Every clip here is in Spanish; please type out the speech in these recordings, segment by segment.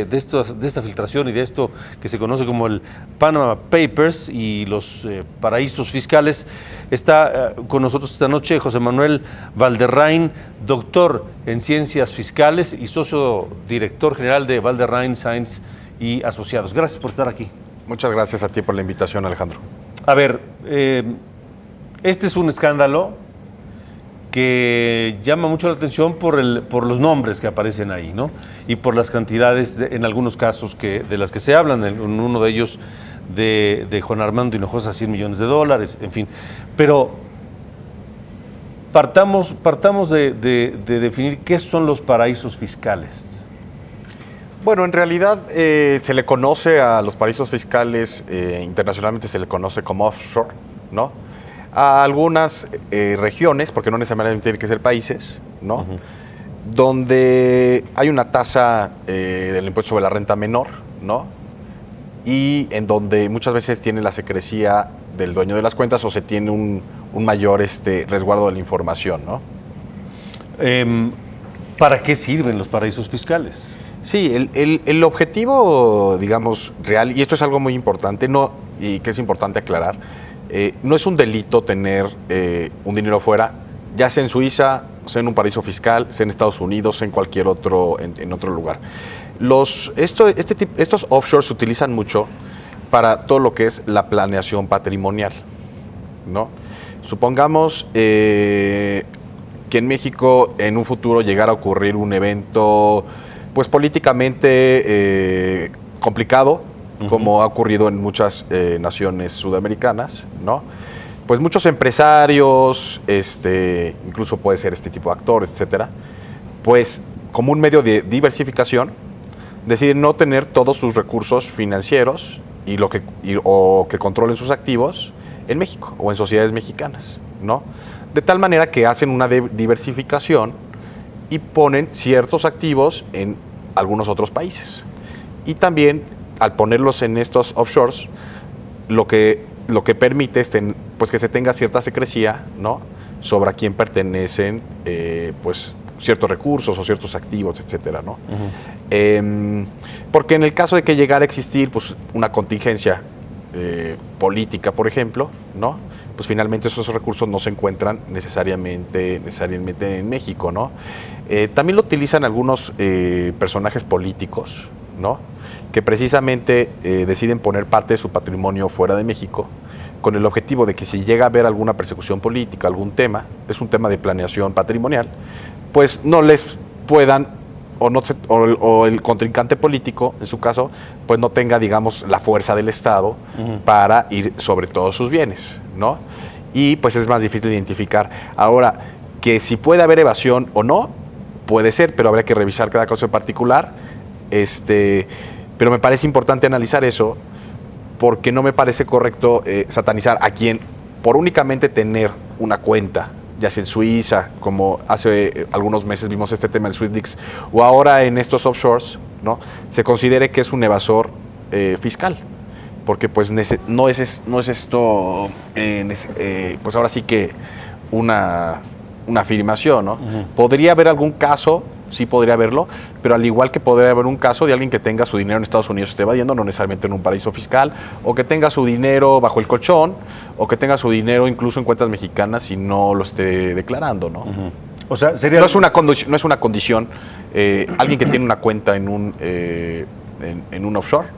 de esta filtración y de esto que se conoce como el Panama Papers y los paraísos fiscales, está con nosotros esta noche José Manuel Valderrain, doctor en ciencias fiscales y socio director general de Valderrain Sáenz y Asociados. Gracias por estar aquí. Muchas gracias a ti por la invitación, Alejandro. A ver, este es un escándalo que llama mucho la atención por los nombres que aparecen ahí, ¿no? Y por las cantidades, en algunos casos, de las que se hablan, en uno de ellos de Juan Armando Hinojosa, $100 millones, en fin. Pero partamos de definir qué son los paraísos fiscales. Bueno, en realidad se le conoce a los paraísos fiscales, internacionalmente se le conoce como offshore, ¿no? A algunas regiones, porque no necesariamente tienen que ser países, ¿no? Donde hay una tasa del impuesto sobre la renta menor, ¿no? Y en donde muchas veces tiene la secrecía del dueño de las cuentas o se tiene un mayor resguardo de la información, ¿no? ¿Para qué sirven los paraísos fiscales? Sí, el objetivo, digamos, real, y esto es algo muy importante, y que es importante aclarar, no es un delito tener un dinero fuera, ya sea en Suiza, sea en un paraíso fiscal, sea en Estados Unidos, sea en cualquier otro, en otro lugar. Estos offshores se utilizan mucho para todo lo que es la planeación patrimonial, ¿no? Supongamos que en México en un futuro llegara a ocurrir un evento pues políticamente complicado, como ha ocurrido en muchas naciones sudamericanas, ¿no? Pues muchos empresarios, incluso puede ser este tipo de actores, etcétera, pues como un medio de diversificación, deciden no tener todos sus recursos financieros o que controlen sus activos en México o en sociedades mexicanas, ¿no? De tal manera que hacen una diversificación y ponen ciertos activos en algunos otros países. Y también al ponerlos en estos offshores, lo que permite es pues que se tenga cierta secrecía, ¿no? Sobre a quién pertenecen pues ciertos recursos o ciertos activos, etcétera, ¿no? Porque en el caso de que llegara a existir pues una contingencia política, por ejemplo, ¿no? Pues finalmente esos recursos no se encuentran necesariamente en México, ¿no? También lo utilizan algunos personajes políticos, ¿no? Que precisamente deciden poner parte de su patrimonio fuera de México con el objetivo de que si llega a haber alguna persecución política, algún tema, es un tema de planeación patrimonial, pues no les puedan o el contrincante político, en su caso, pues no tenga, digamos, la fuerza del Estado para ir sobre todos sus bienes, ¿no? Y pues es más difícil identificar. Ahora, que si puede haber evasión o no, puede ser, pero habría que revisar cada caso en particular. Pero me parece importante analizar eso porque no me parece correcto satanizar a quien por únicamente tener una cuenta, ya sea en Suiza, como hace algunos meses vimos este tema en SwissLeaks, o ahora en estos offshores, ¿no? Se considere que es un evasor fiscal, porque pues no es esto, pues ahora sí que una afirmación, ¿no? Podría haber algún caso, sí podría haberlo, pero al igual que podría haber un caso de alguien que tenga su dinero en Estados Unidos y esté evadiendo, no necesariamente en un paraíso fiscal, o que tenga su dinero bajo el colchón, o que tenga su dinero incluso en cuentas mexicanas y no lo esté declarando, ¿no? O sea, sería... No es una condición. Alguien que tiene una cuenta en un offshore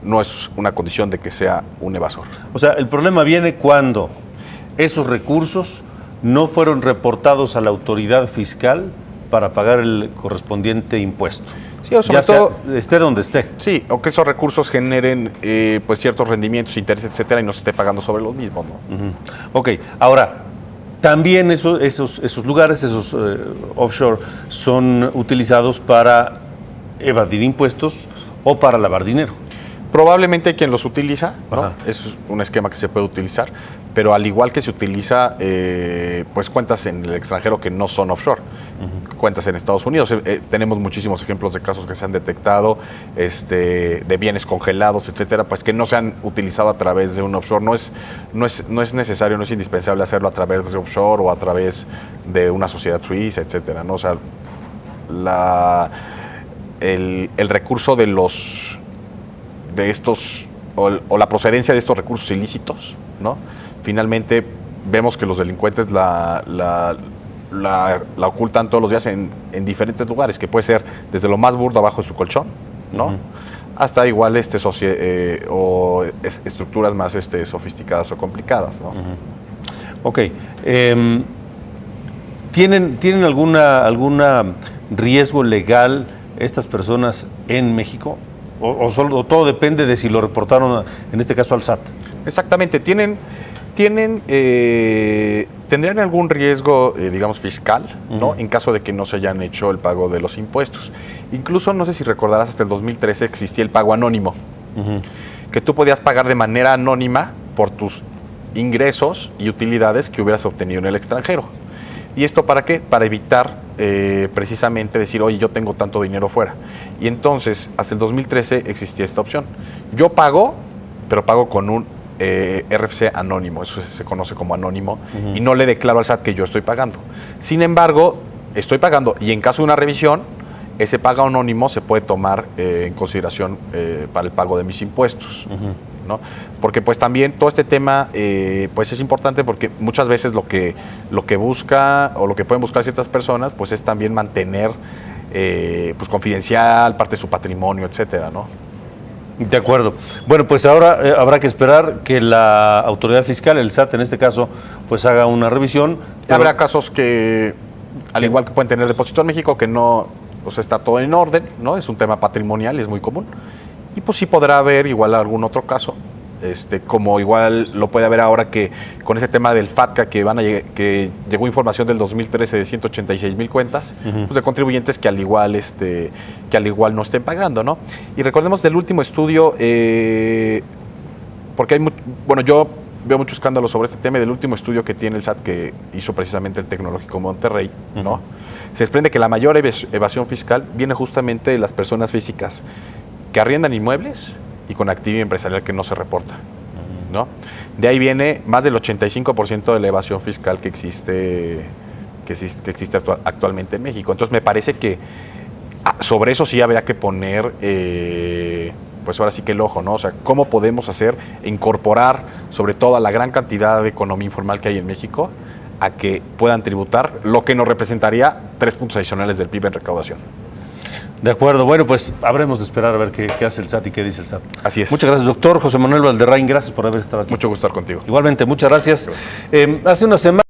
no es una condición de que sea un evasor. O sea, el problema viene cuando esos recursos no fueron reportados a la autoridad fiscal para pagar el correspondiente impuesto. Sí, o sobre todo, esté donde esté. Sí, o que esos recursos generen pues ciertos rendimientos, intereses, etcétera, y no se esté pagando sobre los mismos, ¿no? Ok, ahora, también esos lugares, esos offshore, son utilizados para evadir impuestos o para lavar dinero. Probablemente hay quien los utiliza, ¿no? Es un esquema que se puede utilizar, pero al igual que se utiliza pues cuentas en el extranjero que no son offshore, cuentas en Estados Unidos. Tenemos muchísimos ejemplos de casos que se han detectado de bienes congelados, etcétera, pues que no se han utilizado a través de un offshore. No es necesario, no es indispensable hacerlo a través de offshore o a través de una sociedad suiza, etcétera, ¿no? O sea, el recurso de estos, o la procedencia de estos recursos ilícitos, ¿no? Finalmente vemos que los delincuentes la ocultan todos los días en diferentes lugares, que puede ser desde lo más burdo abajo de su colchón, ¿no? Hasta igual estructuras más sofisticadas o complicadas, ¿no? Ok. ¿Tienen alguna riesgo legal estas personas en México? ¿O todo depende de si lo reportaron, en este caso, al SAT? Exactamente. Tendrían algún riesgo, digamos, fiscal, ¿no? En caso de que no se hayan hecho el pago de los impuestos. Incluso, no sé si recordarás, hasta el 2013 existía el pago anónimo, que tú podías pagar de manera anónima por tus ingresos y utilidades que hubieras obtenido en el extranjero. ¿Y esto para qué? Para evitar precisamente decir, oye, yo tengo tanto dinero fuera. Y entonces, hasta el 2013 existía esta opción. Yo pago, pero pago con un RFC anónimo, eso se conoce como anónimo, y no le declaro al SAT que yo estoy pagando. Sin embargo, estoy pagando, y en caso de una revisión, ese pago anónimo se puede tomar en consideración para el pago de mis impuestos, ¿no? Porque pues también todo este tema pues es importante, porque muchas veces lo que busca, o lo que pueden buscar ciertas personas, pues es también mantener pues confidencial parte de su patrimonio, etcétera, ¿no? De acuerdo. Bueno, pues ahora habrá que esperar que la autoridad fiscal, el SAT en este caso, pues haga una revisión. Habrá casos que, al igual que pueden tener depósito en México, que no, o sea, está todo en orden, ¿no? Es un tema patrimonial, es muy común. Y pues sí podrá haber igual algún otro caso, como igual lo puede haber ahora que con ese tema del FATCA, que llegó información del 2013 de 186,000 cuentas, pues de contribuyentes que al igual no estén pagando, ¿no? Y recordemos del último estudio, porque yo veo mucho escándalo sobre este tema, y del último estudio que tiene el SAT, que hizo precisamente el Tecnológico Monterrey, ¿no? Se desprende que la mayor evasión fiscal viene justamente de las personas físicas que arriendan inmuebles y con actividad empresarial que no se reporta, ¿no? De ahí viene más del 85% de la evasión fiscal que existe actualmente en México. Entonces me parece que sobre eso sí habría que poner, pues ahora sí que el ojo, ¿no? O sea, ¿cómo podemos incorporar sobre todo a la gran cantidad de economía informal que hay en México a que puedan tributar lo que nos representaría 3 puntos adicionales del PIB en recaudación? De acuerdo, bueno, pues habremos de esperar a ver qué hace el SAT y qué dice el SAT. Así es. Muchas gracias, doctor José Manuel Valderrain, gracias por haber estado aquí. Mucho gusto estar contigo. Igualmente, muchas gracias. Hace una semana